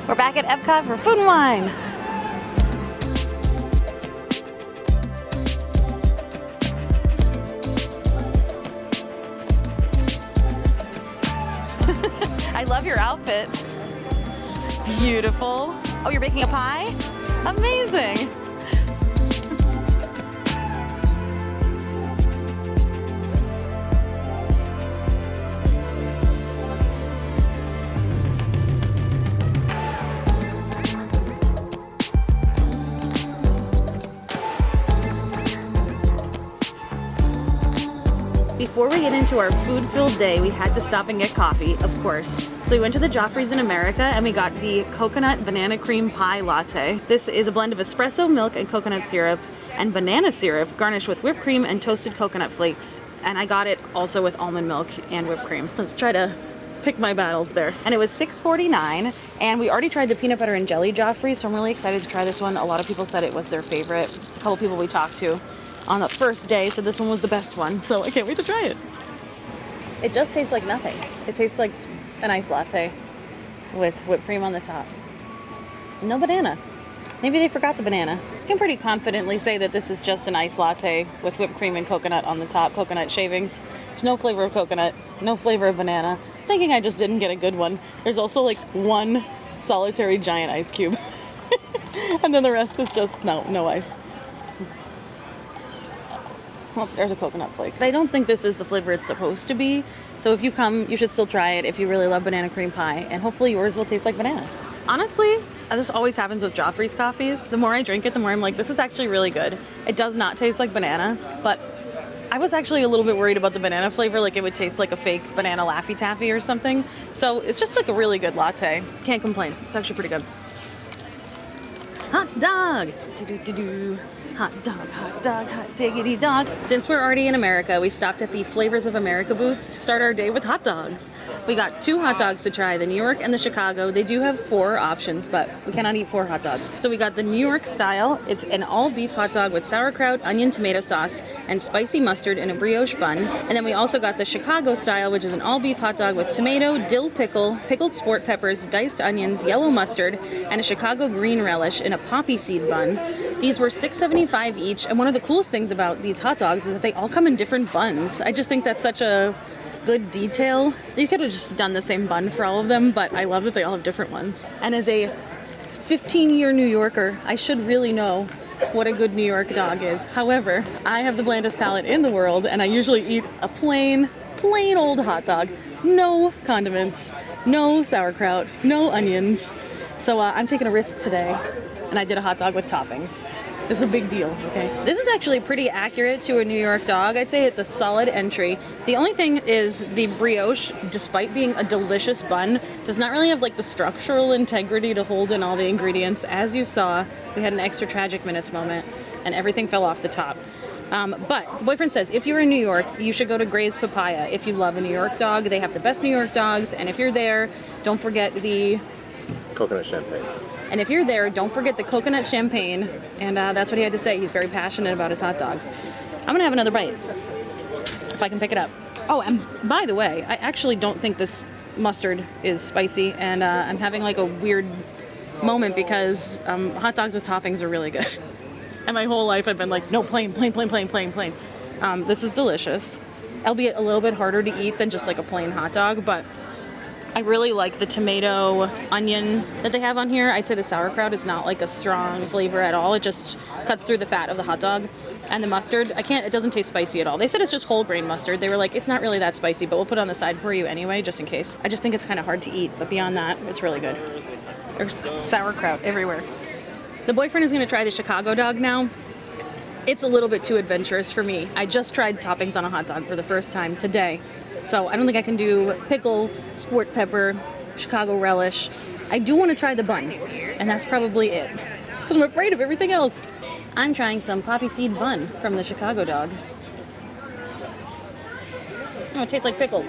We're back at EPCOT for Food and Wine. I love your outfit. Beautiful. Oh, you're making a pie? Amazing. Before we get into our food-filled day, we had to stop and get coffee, of course. So we went to the Joffrey's in America and we got the coconut banana cream pie latte. This is a blend of espresso, milk, and coconut syrup and banana syrup garnished with whipped cream and toasted coconut flakes. And I got it also with almond milk and whipped cream. Let's try to pick my battles there. And it was $6.49, and we already tried the peanut butter and jelly Joffrey, so I'm really excited to try this one. A lot of people said it was their favorite. A couple people we talked to on the first day said this one was the best one, so I can't wait to try it. It just tastes like nothing. It tastes like an iced latte with whipped cream on the top. No banana. Maybe they forgot the banana. I can pretty confidently say that this is just an iced latte with whipped cream and coconut on the top, coconut shavings. There's no flavor of coconut, no flavor of banana. I'm thinking I just didn't get a good one. There's also like one solitary giant ice cube. And then the rest is just no ice. Well, there's a coconut flake. But I don't think this is the flavor it's supposed to be. So if you come, you should still try it if you really love banana cream pie. And hopefully yours will taste like banana. Honestly, this always happens with Joffrey's coffees. The more I drink it, the more I'm like, this is actually really good. It does not taste like banana, but I was actually a little bit worried about the banana flavor, like it would taste like a fake banana Laffy Taffy or something. So it's just like a really good latte. Can't complain. It's actually pretty good. Hot dog! Do-do-do-do. Hot dog, hot diggity dog. Since we're already in America, we stopped at the Flavors of America booth to start our day with hot dogs. We got 2 hot dogs to try, the New York and the Chicago. They do have 4 options, but we cannot eat 4 hot dogs. So we got the New York style. It's an all beef hot dog with sauerkraut, onion, tomato sauce, and spicy mustard in a brioche bun. And then we also got the Chicago style, which is an all beef hot dog with tomato, dill pickle, pickled sport peppers, diced onions, yellow mustard, and a Chicago green relish in a poppy seed bun. These were $6.75 each, and one of the coolest things about these hot dogs is that they all come in different buns. I just think that's such a good detail. They could have just done the same bun for all of them, but I love that they all have different ones. And as a 15-year New Yorker, I should really know what a good New York dog is. However, I have the blandest palate in the world, and I usually eat a plain old hot dog. No condiments, no sauerkraut, no onions. So I'm taking a risk today, and I did a hot dog with toppings. This is a big deal, okay? This is actually pretty accurate to a New York dog. I'd say it's a solid entry. The only thing is the brioche, despite being a delicious bun, does not really have like the structural integrity to hold in all the ingredients. As you saw, we had an extra tragic minutes moment and everything fell off the top. But the boyfriend says if you're in New York, you should go to Gray's Papaya. If you love a New York dog, they have the best New York dogs. And if you're there, don't forget the coconut champagne. And if you're there, don't forget the coconut champagne. And that's what he had to say. He's very passionate about his hot dogs. I'm gonna have another bite, if I can pick it up. Oh, and by the way, I actually don't think this mustard is spicy. And I'm having like a weird moment because hot dogs with toppings are really good. And my whole life I've been like, no, plain. This is delicious. Albeit a little bit harder to eat than just like a plain hot dog, but I really like the tomato onion that they have on here. I'd say the sauerkraut is not like a strong flavor at all. It just cuts through the fat of the hot dog. And the mustard, it doesn't taste spicy at all. They said it's just whole grain mustard. They were like, it's not really that spicy, but we'll put it on the side for you anyway, just in case. I just think it's kind of hard to eat, but beyond that, it's really good. There's sauerkraut everywhere. The boyfriend is gonna try the Chicago dog now. It's a little bit too adventurous for me. I just tried toppings on a hot dog for the first time today. So I don't think I can do pickle, sport pepper, Chicago relish. I do want to try the bun, and that's probably it. Because I'm afraid of everything else. I'm trying some poppy seed bun from the Chicago dog. Oh, it tastes like pickle.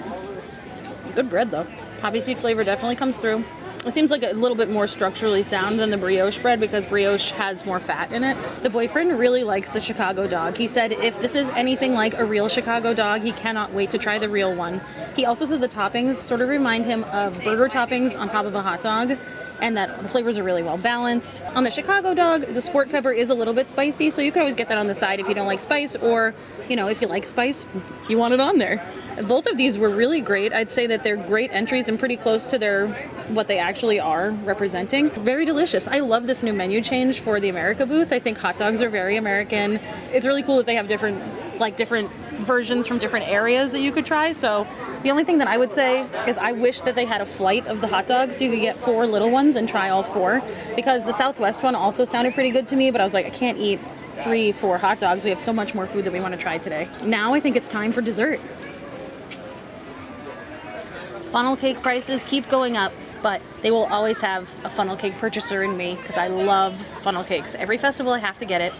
Good bread though. Poppy seed flavor definitely comes through. It seems like a little bit more structurally sound than the brioche bread because brioche has more fat in it. The boyfriend really likes the Chicago dog. He said if this is anything like a real Chicago dog, he cannot wait to try the real one. He also said the toppings sort of remind him of burger toppings on top of a hot dog. and that the flavors are really well balanced. On the Chicago dog, the sport pepper is a little bit spicy, so you can always get that on the side if you don't like spice, or, you know, if you like spice, you want it on there. Both of these were really great. I'd say that they're great entries and pretty close to their what they actually are representing. Very delicious. I love this new menu change for the America booth. I think hot dogs are very American. It's really cool that they have different versions from different areas that you could try. So the only thing that I would say is I wish that they had a flight of the hot dogs so you could get 4 little ones and try all 4, because the Southwest one also sounded pretty good to me, but I was like, I can't eat 3-4 hot dogs. We have so much more food that we want to try today. Now I think it's time for dessert. Funnel cake prices keep going up, but they will always have a funnel cake purchaser in me because I love funnel cakes. Every festival I have to get it.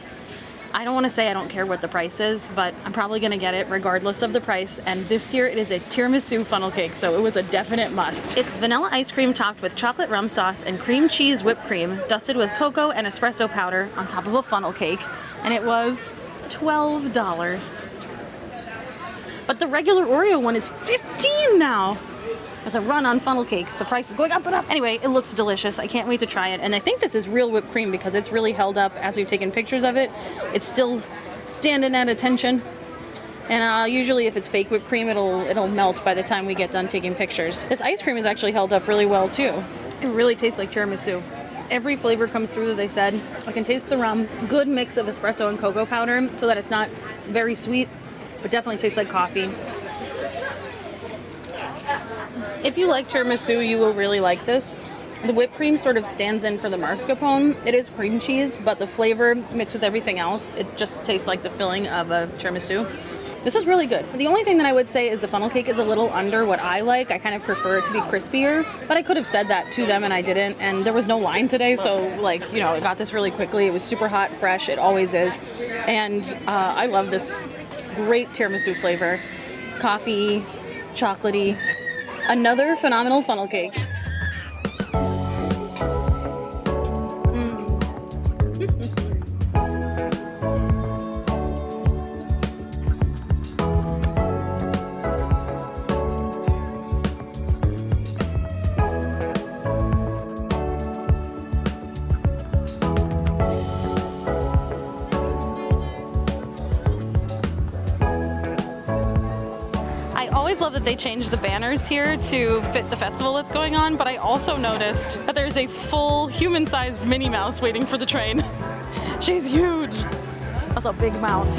I don't want to say I don't care what the price is, but I'm probably going to get it regardless of the price. And this year it is a tiramisu funnel cake, so it was a definite must. It's vanilla ice cream topped with chocolate rum sauce and cream cheese whipped cream, dusted with cocoa and espresso powder on top of a funnel cake. And it was $12. But the regular Oreo one is $15 now. There's a run on funnel cakes. The price is going up and up. Anyway, it looks delicious. I can't wait to try it. And I think this is real whipped cream because it's really held up as we've taken pictures of it. It's still standing at attention. And usually if it's fake whipped cream, it'll melt by the time we get done taking pictures. This ice cream is actually held up really well too. It really tastes like tiramisu. Every flavor comes through that they said. I can taste the rum. Good mix of espresso and cocoa powder so that it's not very sweet, but definitely tastes like coffee. If you like tiramisu, you will really like this. The whipped cream sort of stands in for the mascarpone. It is cream cheese, but the flavor mixed with everything else, it just tastes like the filling of a tiramisu. This is really good. The only thing that I would say is the funnel cake is a little under what I like. I kind of prefer it to be crispier, but I could have said that to them and I didn't. And there was no line today, so like, you know, I got this really quickly. It was super hot, fresh. It always is. And I love this great tiramisu flavor. Coffee, chocolatey. Another phenomenal funnel cake. Love that they changed the banners here to fit the festival that's going on, but I also noticed that there's a full human-sized Minnie Mouse waiting for the train. She's huge. That's a big mouse.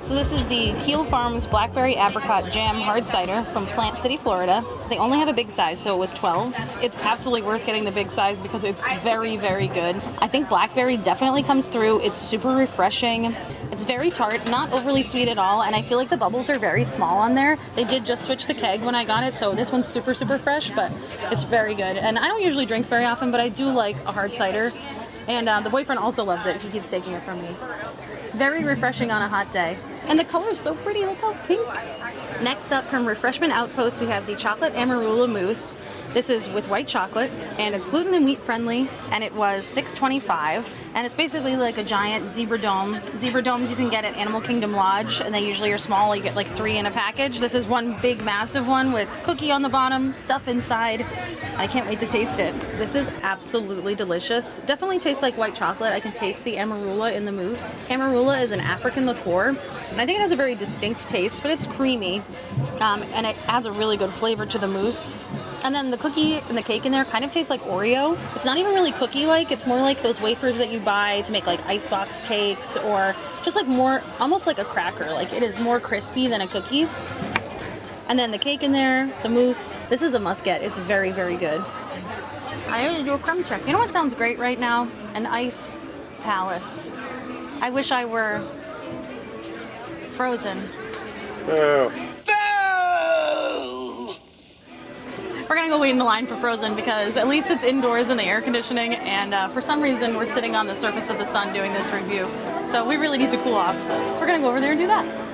This is the Keel Farms Blackberry Apricot Jam Hard Cider from Plant City, Florida. They only have a big size, so it was 12. It's absolutely worth getting the big size because it's very, very good. I think blackberry definitely comes through. It's super refreshing. It's very tart, not overly sweet at all, and I feel like the bubbles are very small on there. They did just switch the keg when I got it, so this one's super, super fresh, but it's very good. And I don't usually drink very often, but I do like a hard cider. And the boyfriend also loves it. He keeps taking it from me. Very refreshing on a hot day. And the color is so pretty, look how pink. Next up from Refreshment Outpost, we have the chocolate Amarula mousse. This is with white chocolate, and it's gluten and wheat friendly, and it was $6.25. And it's basically like a giant zebra dome. Zebra domes you can get at Animal Kingdom Lodge, and they usually are small. You get like 3 in a package. This is one big massive one with cookie on the bottom, stuff inside. I can't wait to taste it. This is absolutely delicious. Definitely tastes like white chocolate. I can taste the Amarula in the mousse. Amarula is an African liqueur, and I think it has a very distinct taste, but it's creamy, and it adds a really good flavor to the mousse. And then the cookie and the cake in there kind of tastes like Oreo. It's not even really cookie-like. It's more like those wafers that you buy to make like icebox cakes, or just like more, almost like a cracker. Like it is more crispy than a cookie. And then the cake in there, the mousse. This is a must-get. It's very, very good. I need to do a crumb check. You know what sounds great right now? An ice palace. I wish I were frozen. Oh. We're gonna go wait in the line for frozen because at least it's indoors in the air conditioning, and for some reason we're sitting on the surface of the sun doing this review. So we really need to cool off. We're gonna go over there and do that.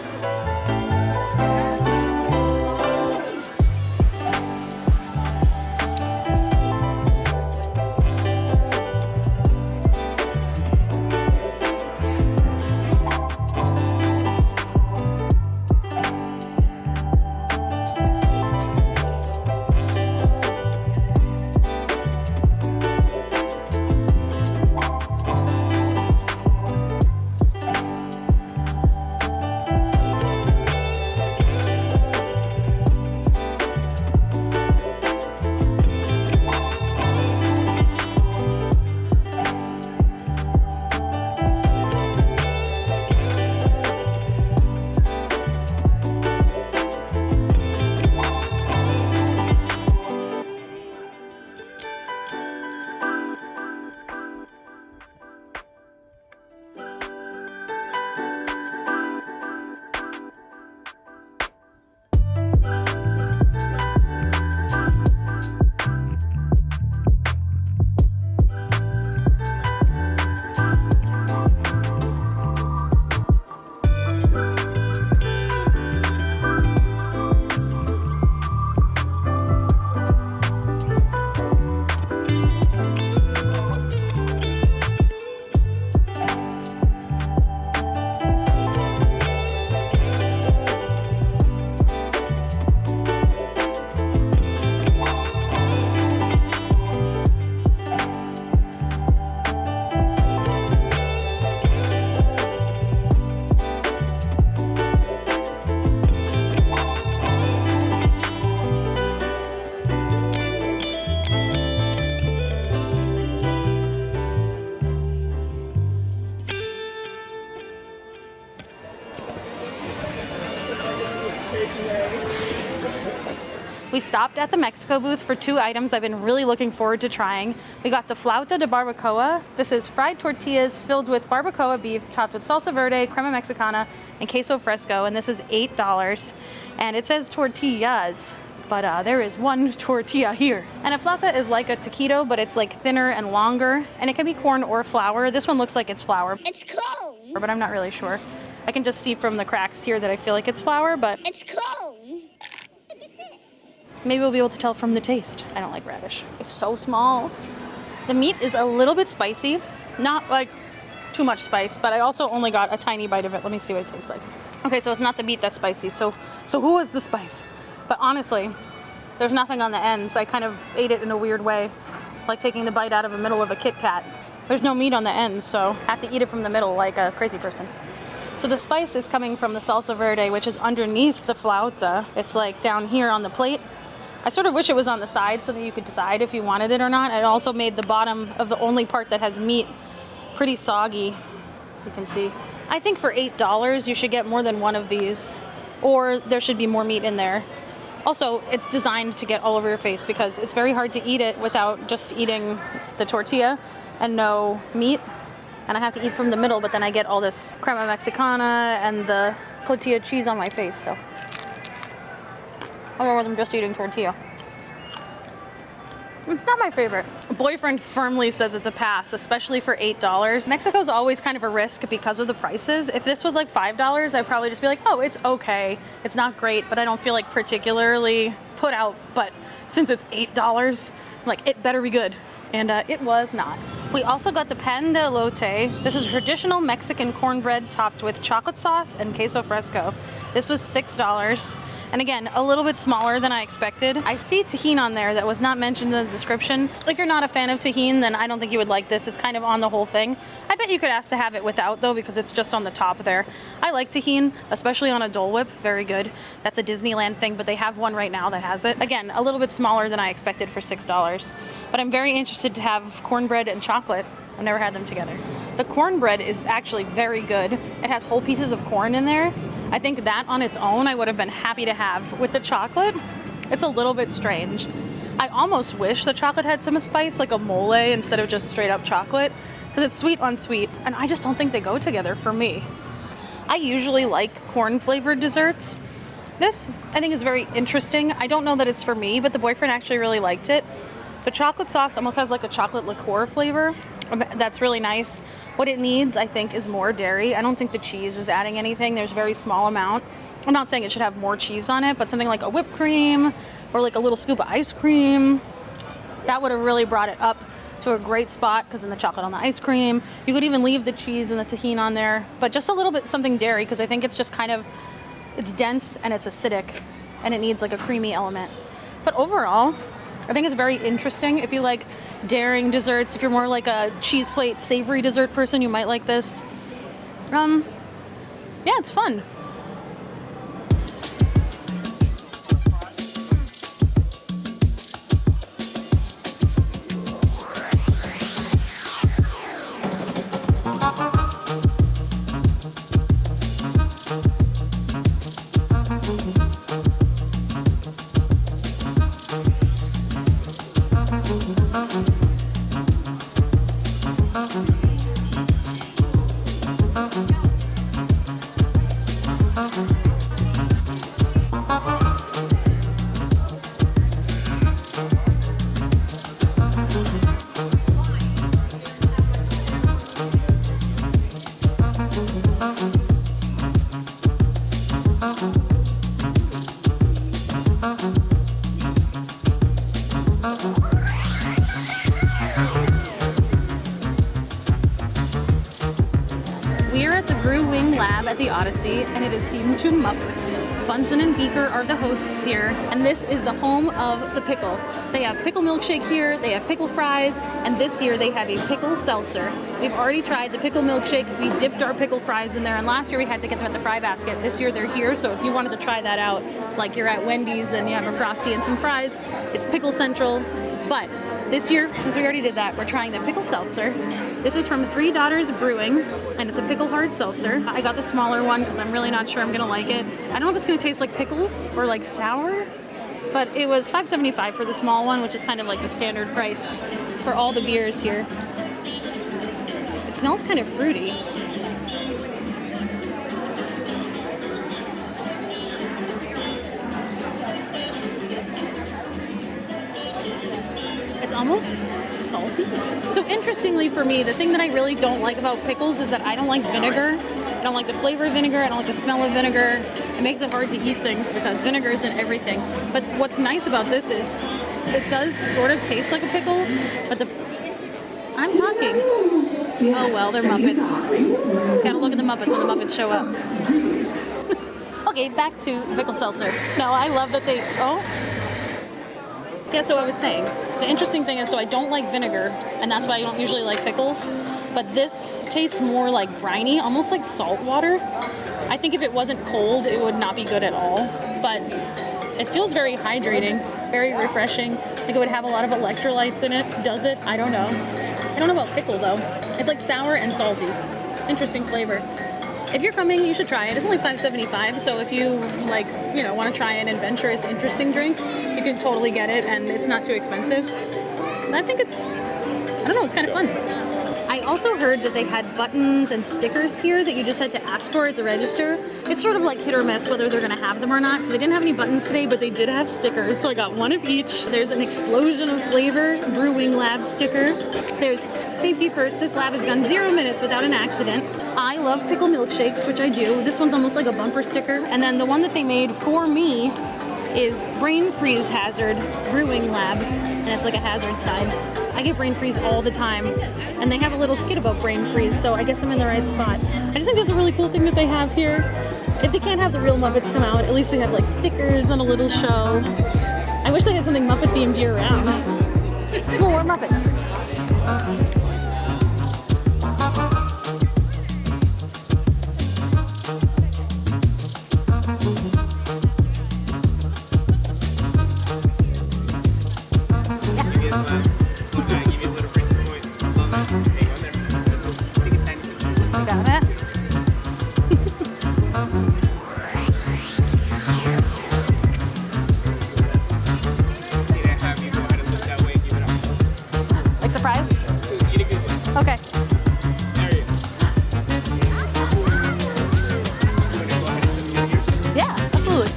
We stopped at the Mexico booth for 2 items I've been really looking forward to trying. We got the Flauta de Barbacoa. This is fried tortillas filled with barbacoa beef, topped with salsa verde, crema mexicana, and queso fresco, and this is $8. And it says tortillas, but there is one tortilla here. And a flauta is like a taquito, but it's like thinner and longer, and it can be corn or flour. This one looks like it's flour. It's corn. But I'm not really sure. I can just see from the cracks here that I feel like it's flour, but it's corn. Maybe we'll be able to tell from the taste. I don't like radish. It's so small. The meat is a little bit spicy. Not like too much spice, but I also only got a tiny bite of it. Let me see what it tastes like. Okay, so it's not the meat that's spicy. So who was the spice? But honestly, there's nothing on the ends. I kind of ate it in a weird way, like taking the bite out of the middle of a Kit Kat. There's no meat on the ends, so I have to eat it from the middle like a crazy person. So the spice is coming from the salsa verde, which is underneath the flauta. It's like down here on the plate. I sort of wish it was on the side so that you could decide if you wanted it or not. It also made the bottom of the only part that has meat pretty soggy, you can see. I think for $8 you should get more than one of these, or there should be more meat in there. Also, it's designed to get all over your face because it's very hard to eat it without just eating the tortilla and no meat. And I have to eat from the middle, but then I get all this crema mexicana and the tortilla cheese on my face, so. Otherwise, I'm just eating tortilla. It's not my favorite. Boyfriend firmly says it's a pass, especially for $8. Mexico's always kind of a risk because of the prices. If this was like $5, I'd probably just be like, oh, it's okay. It's not great, but I don't feel like particularly put out. But since it's $8, I'm like, it better be good. And it was not. We also got the pan de elote. This is traditional Mexican cornbread topped with chocolate sauce and queso fresco. This was $6. And again, a little bit smaller than I expected. I see tahini on there that was not mentioned in the description. If you're not a fan of tahini, then I don't think you would like this. It's kind of on the whole thing. I bet you could ask to have it without though, because it's just on the top there. I like tahini, especially on a Dole Whip, very good. That's a Disneyland thing, but they have one right now that has it. Again, a little bit smaller than I expected for $6. But I'm very interested to have cornbread and chocolate. I've never had them together. The cornbread is actually very good. It has whole pieces of corn in there. I think that on its own I would have been happy to have. With the chocolate, it's a little bit strange. I almost wish the chocolate had some spice, like a mole instead of just straight up chocolate, because it's sweet on sweet, and I just don't think they go together for me. I usually like corn flavored desserts, This, I think, is very interesting. I don't know that it's for me, but the boyfriend actually really liked it. The chocolate sauce almost has like a chocolate liqueur flavor. That's really nice. What it needs, I think, is more dairy. I don't think the cheese is adding anything. There's a very small amount. I'm not saying it should have more cheese on it, but something like a whipped cream or like a little scoop of ice cream, that would have really brought it up to a great spot because in the chocolate on the ice cream. You could even leave the cheese and the tahini on there, but just a little bit something dairy because I think it's just kind of, it's dense and it's acidic and it needs like a creamy element. But overall, I think it's very interesting. If you like daring desserts, if you're more like a cheese plate savory dessert person, you might like this. Yeah, it's fun. Brew-Wing lab at the Odyssey, and it is themed to Muppets. Bunsen and Beaker are the hosts here, and this is the home of the pickle. They have pickle milkshake here, they have pickle fries, and this year they have a pickle seltzer. We've already tried the pickle milkshake. We dipped our pickle fries in there, and last year we had to get them at the fry basket. This year they're here, so if you wanted to try that out, like you're at Wendy's and you have a Frosty and some fries, it's Pickle Central. But this year, since we already did that, we're trying the pickle seltzer. This is from Three Daughters Brewing, and it's a pickle hard seltzer. I got the smaller one because I'm really not sure I'm gonna like it. I don't know if it's gonna taste like pickles or like sour, but it was $5.75 for the small one, which is kind of like the standard price for all the beers here. It smells kind of fruity. It's almost salty. So interestingly for me, the thing that I really don't like about pickles is that I don't like vinegar. I don't like the flavor of vinegar. I don't like the smell of vinegar. It makes it hard to eat things because vinegar is in everything. But what's nice about this is it does sort of taste like a pickle, but I'm talking. Oh well, they're Muppets. Gotta look at the Muppets when the Muppets show up. Okay, back to pickle seltzer. No, I love that they, yeah, so I was saying, the interesting thing is, so I don't like vinegar, and that's why I don't usually like pickles, but this tastes more like briny, almost like salt water. I think if it wasn't cold, it would not be good at all, but it feels very hydrating, very refreshing. I think it would have a lot of electrolytes in it. Does it? I don't know. I don't know about pickle, though. It's like sour and salty. Interesting flavor. If you're coming, you should try it. It's only $5.75, so if you want to try an adventurous, interesting drink, you can totally get it, and it's not too expensive. And I think it's kind of fun. I also heard that they had buttons and stickers here that you just had to ask for at the register. It's sort of like hit or miss whether they're going to have them or not. So they didn't have any buttons today, but they did have stickers. So I got one of each. There's an explosion of flavor Brew-Wing lab sticker. There's safety first. This lab has gone 0 minutes without an accident. I love pickle milkshakes, which I do. This one's almost like a bumper sticker. And then the one that they made for me is brain freeze hazard Brew-Wing lab, and it's like a hazard side. I get brain freeze all the time, and they have a little skit about brain freeze, so I guess I'm in the right spot. I just think that's a really cool thing that they have here. If they can't have the real Muppets come out, at least we have like stickers and a little show. I wish they had something Muppet themed year round. More Muppets. Okay. Yeah, absolutely.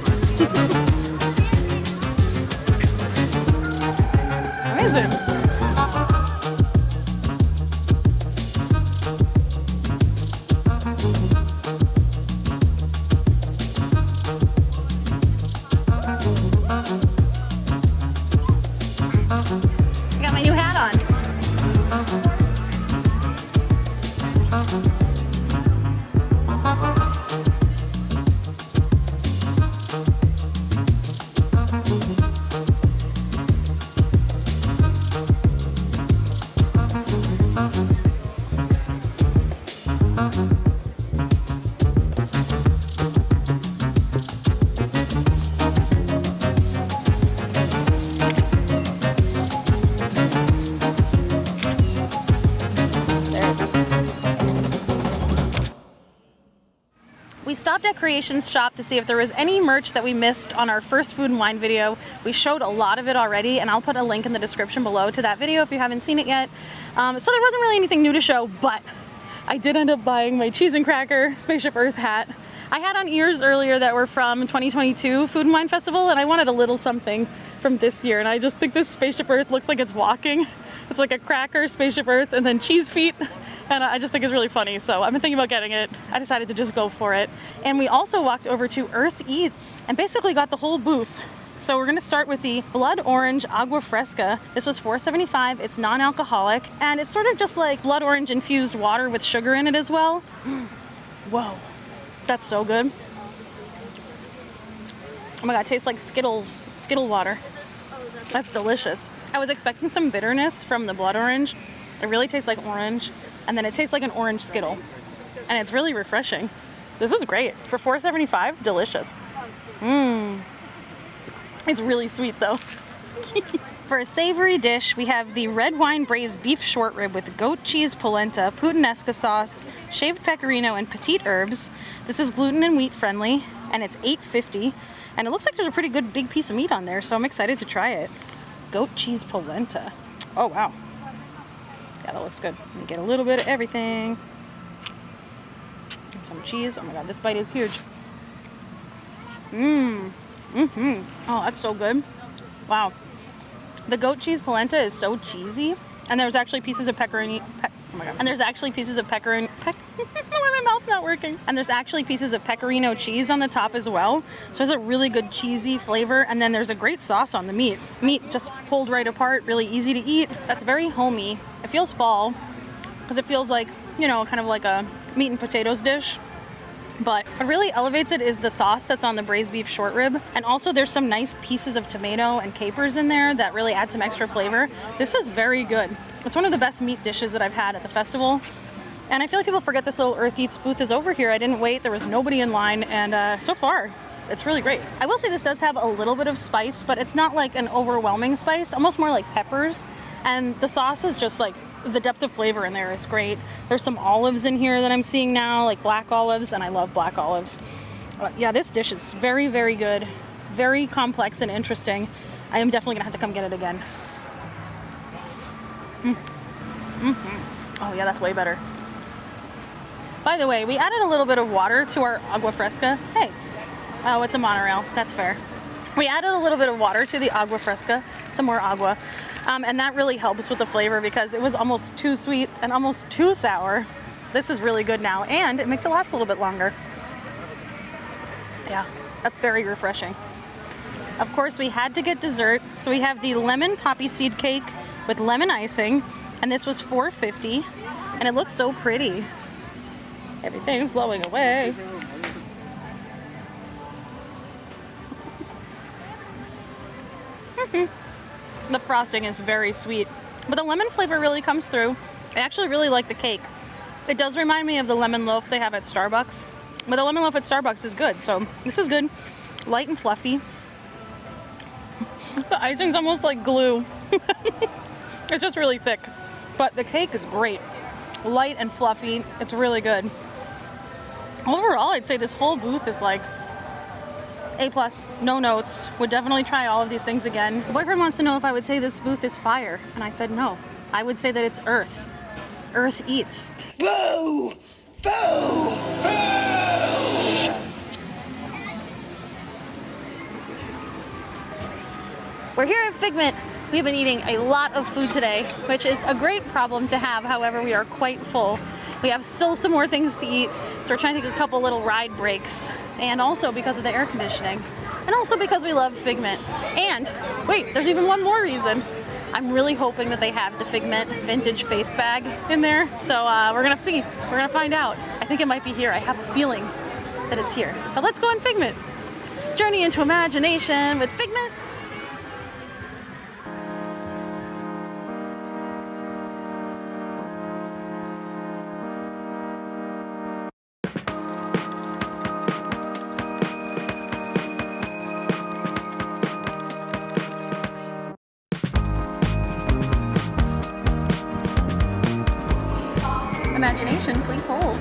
We stopped at Creations Shop to see if there was any merch that we missed on our first food and wine video. We showed a lot of it already, and I'll put a link in the description below to that video if you haven't seen it yet. So there wasn't really anything new to show, but I did end up buying my cheese and cracker Spaceship Earth hat. I had on ears earlier that were from 2022 Food and Wine Festival, and I wanted a little something from this year, and I just think this Spaceship Earth looks like it's walking. It's like a cracker, Spaceship Earth, and then cheese feet. And I just think it's really funny, so I've been thinking about getting it. I decided to just go for it. And we also walked over to Earth Eats and basically got the whole booth. So we're gonna start with the Blood Orange Agua Fresca. This was $4.75, it's non-alcoholic, and it's sort of just like blood orange infused water with sugar in it as well. Whoa, that's so good. Oh my God, it tastes like Skittle water. That's delicious. I was expecting some bitterness from the blood orange. It really tastes like orange. And then it tastes like an orange Skittle. And it's really refreshing. This is great. For $4.75, delicious. It's really sweet though. For a savory dish, we have the red wine braised beef short rib with goat cheese polenta, puttanesca sauce, shaved pecorino, and petite herbs. This is gluten and wheat friendly, and it's $8.50. And it looks like there's a pretty good big piece of meat on there, so I'm excited to try it. Goat cheese polenta. Oh wow. Yeah, that looks good. Let me get a little bit of everything. And some cheese. Oh my God, this bite is huge. Oh, that's so good. Wow. The goat cheese polenta is so cheesy. And there's actually pieces of pepperoni. Oh my God. And there's actually pieces of pepperoni. My mouth not working. And there's actually pieces of pecorino cheese on the top as well. So there's a really good cheesy flavor. And then there's a great sauce on the meat. Meat just pulled right apart, really easy to eat. That's very homey. It feels fall because it feels like, you know, kind of like a meat and potatoes dish. But what really elevates it is the sauce that's on the braised beef short rib. And also there's some nice pieces of tomato and capers in there that really add some extra flavor. This is very good. It's one of the best meat dishes that I've had at the festival. And I feel like people forget this little Earth Eats booth is over here. I didn't wait, there was nobody in line, and so far, it's really great. I will say this does have a little bit of spice, but it's not like an overwhelming spice, almost more like peppers. And the sauce is just like, the depth of flavor in there is great. There's some olives in here that I'm seeing now, like black olives, and I love black olives. Yeah, this dish is very, very good. Very complex and interesting. I am definitely gonna have to come get it again. Oh yeah, that's way better. By the way, we added a little bit of water to our Agua Fresca. Hey, oh, it's a monorail, that's fair. We added a little bit of water to the Agua Fresca, some more agua, and that really helps with the flavor because it was almost too sweet and almost too sour. This is really good now, and it makes it last a little bit longer. Yeah, that's very refreshing. Of course, we had to get dessert, so we have the lemon poppy seed cake with lemon icing, and this was $4.50, and it looks so pretty. Everything's blowing away. The frosting is very sweet, but the lemon flavor really comes through. I actually really like the cake. It does remind me of the lemon loaf they have at Starbucks, but the lemon loaf at Starbucks is good, so this is good. Light and fluffy. The icing's almost like glue. It's just really thick, but the cake is great. Light and fluffy, it's really good. Overall, I'd say this whole booth is like A+, no notes. Would definitely try all of these things again. My boyfriend wants to know if I would say this booth is fire, and I said no. I would say that it's Earth. Earth Eats. Boo! Boo! Boo! We're here at Figment. We've been eating a lot of food today, which is a great problem to have. However, we are quite full. We have still some more things to eat, so we're trying to take a couple little ride breaks. And also because of the air conditioning. And also because we love Figment. And, wait, there's even one more reason. I'm really hoping that they have the Figment vintage face bag in there. So we're gonna see, we're gonna find out. I think it might be here. I have a feeling that it's here. But let's go on Figment. Journey into imagination with Figment. Imagination, please hold.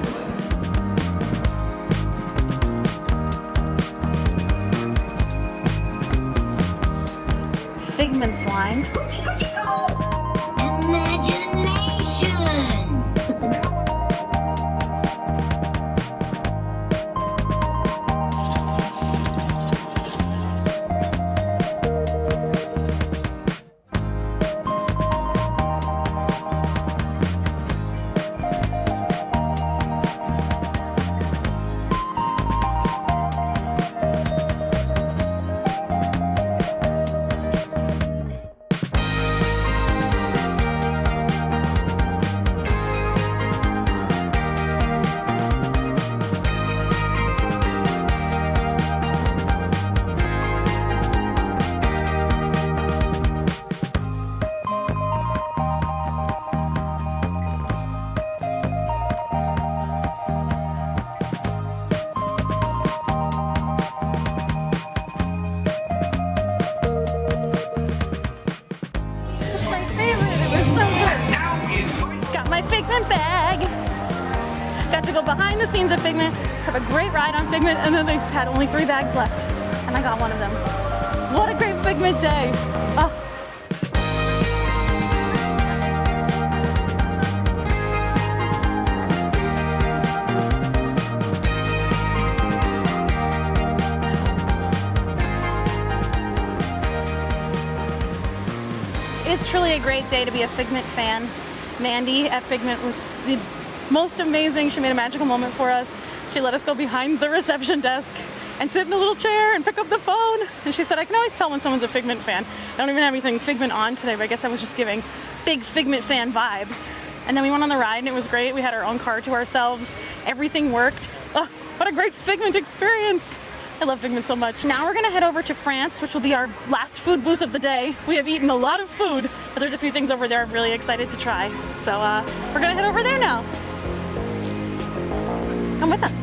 Figment's line. Imagination! Figment bag. Got to go behind the scenes of Figment, have a great ride on Figment, and then they had only 3 bags left, and I got one of them. What a great Figment day. Oh. It's truly a great day to be a Figment fan. Mandy at Figment was the most amazing. She made a magical moment for us. She let us go behind the reception desk and sit in a little chair and pick up the phone. And she said, I can always tell when someone's a Figment fan. I don't even have anything Figment on today, but I guess I was just giving big Figment fan vibes. And then we went on the ride and it was great. We had our own car to ourselves. Everything worked. Oh, what a great Figment experience. I love Figment so much. Now we're gonna head over to France, which will be our last food booth of the day. We have eaten a lot of food, but there's a few things over there I'm really excited to try. So we're gonna head over there now. Come with us.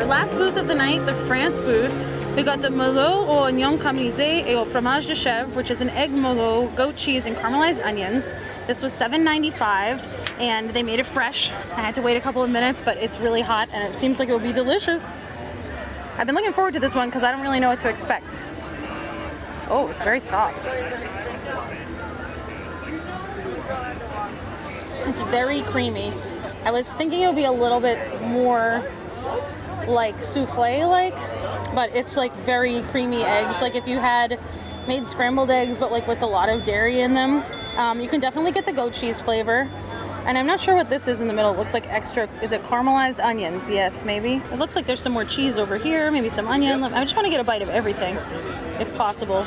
Last booth of the night, the France booth. We got the Moelleux aux Oignons Caramélisés et au Fromage de Chèvre, which is an egg Moelleux, goat cheese, and caramelized onions. This was $7.95, and they made it fresh. I had to wait a couple of minutes, but it's really hot, and it seems like it will be delicious. I've been looking forward to this one because I don't really know what to expect. Oh, it's very soft. It's very creamy. I was thinking it would be a little bit more like souffle-like, but it's like very creamy eggs. Like if you had made scrambled eggs, but like with a lot of dairy in them. You can definitely get the goat cheese flavor. And I'm not sure what this is in the middle. It looks like extra, is it caramelized onions? Yes, maybe. It looks like there's some more cheese over here, maybe some onion. I just want to get a bite of everything, if possible.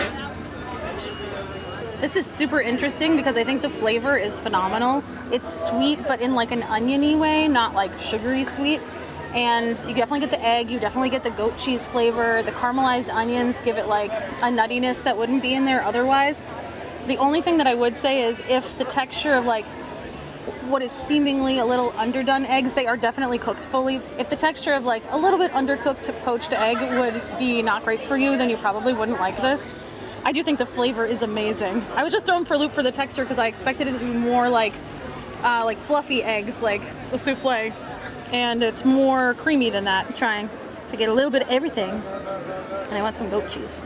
This is super interesting because I think the flavor is phenomenal. It's sweet, but in like an oniony way, not like sugary sweet. And you definitely get the egg, you definitely get the goat cheese flavor. The caramelized onions give it like a nuttiness that wouldn't be in there otherwise. The only thing that I would say is if the texture of like what is seemingly a little underdone eggs, they are definitely cooked fully. If the texture of like a little bit undercooked poached egg would be not great for you, then you probably wouldn't like this. I do think the flavor is amazing. I was just thrown for a loop for the texture because I expected it to be more like fluffy eggs, like a souffle. And it's more creamy than that. I'm trying to get a little bit of everything. And I want some goat cheese.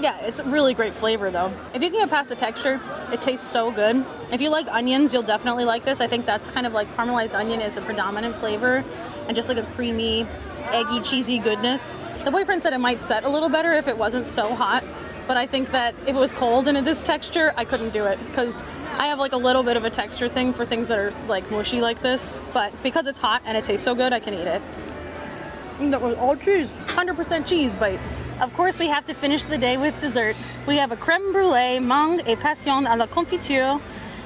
Yeah, it's a really great flavor though. If you can get past the texture, it tastes so good. If you like onions, you'll definitely like this. I think that's kind of like caramelized onion is the predominant flavor, and just like a creamy, eggy, cheesy goodness. The boyfriend said it might set a little better if it wasn't so hot, but I think that if it was cold and in this texture, I couldn't do it because I have like a little bit of a texture thing for things that are like mushy like this, but because it's hot and it tastes so good, I can eat it. And that was all cheese. 100% cheese bite. Of course, we have to finish the day with dessert. We have a creme brulee, mangue et passion à la confiture.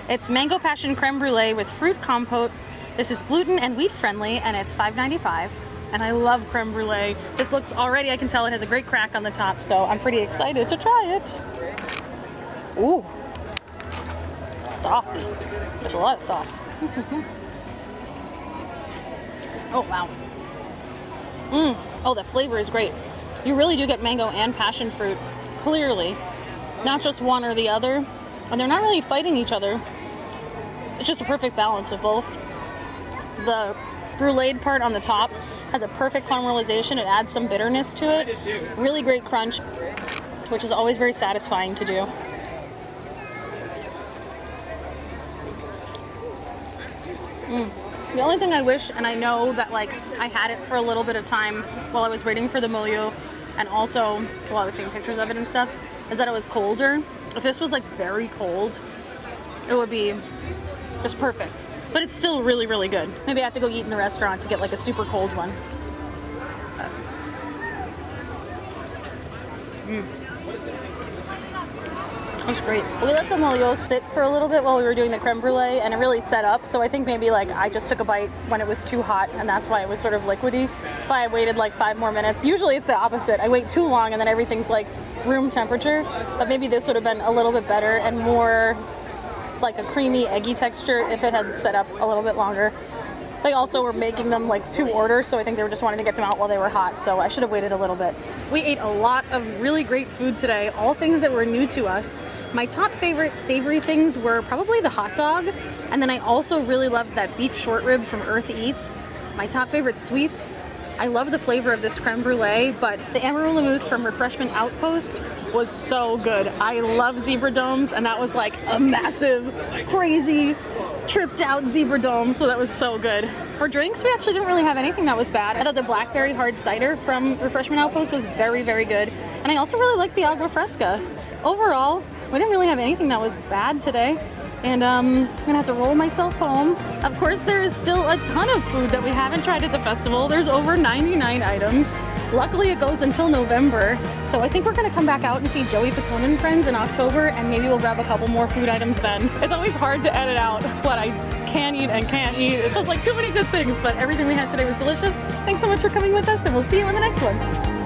It's mango passion creme brulee with fruit compote. This is gluten and wheat friendly, and it's $5.95. And I love creme brulee. This looks already, I can tell it has a great crack on the top, so I'm pretty excited to try it. Ooh, saucy. There's a lot of sauce. Oh, wow. Oh, the flavor is great. You really do get mango and passion fruit, clearly. Not just one or the other. And they're not really fighting each other. It's just a perfect balance of both. The bruleed part on the top has a perfect caramelization. It adds some bitterness to it. Really great crunch, which is always very satisfying to do. The only thing I wish, and I know that like I had it for a little bit of time while I was waiting for the Moelleux, and also while I was taking pictures of it and stuff, is that it was colder. If this was like very cold, it would be just perfect. But it's still really, really good. Maybe I have to go eat in the restaurant to get like a super cold one. That's great. We let the Moelleux sit for a little bit while we were doing the creme brulee, and it really set up. So I think maybe like I just took a bite when it was too hot, and that's why it was sort of liquidy. If I had waited like 5 more minutes, usually it's the opposite. I wait too long and then everything's like room temperature. But maybe this would have been a little bit better and more like a creamy, eggy texture if it had set up a little bit longer. They also were making them like to order, so I think they were just wanting to get them out while they were hot, so I should have waited a little bit. We ate a lot of really great food today, all things that were new to us. My top favorite savory things were probably the hot dog, and then I also really loved that beef short rib from Earth Eats. My top favorite sweets, I love the flavor of this creme brulee, but the Amarula mousse from Refreshment Outpost was so good. I love zebra domes, and that was like a massive, crazy, tripped out zebra dome, so that was so good. For drinks, we actually didn't really have anything that was bad. I thought the Blackberry hard cider from Refreshment Outpost was very, very good. And I also really liked the Agua Fresca. Overall, we didn't really have anything that was bad today. And I'm gonna have to roll myself home. Of course, there is still a ton of food that we haven't tried at the festival. There's over 99 items. Luckily, it goes until November. So I think we're gonna come back out and see Joey Fatone and friends in October, and maybe we'll grab a couple more food items then. It's always hard to edit out what I can eat and can't eat. It's just like too many good things, but everything we had today was delicious. Thanks so much for coming with us, and we'll see you in the next one.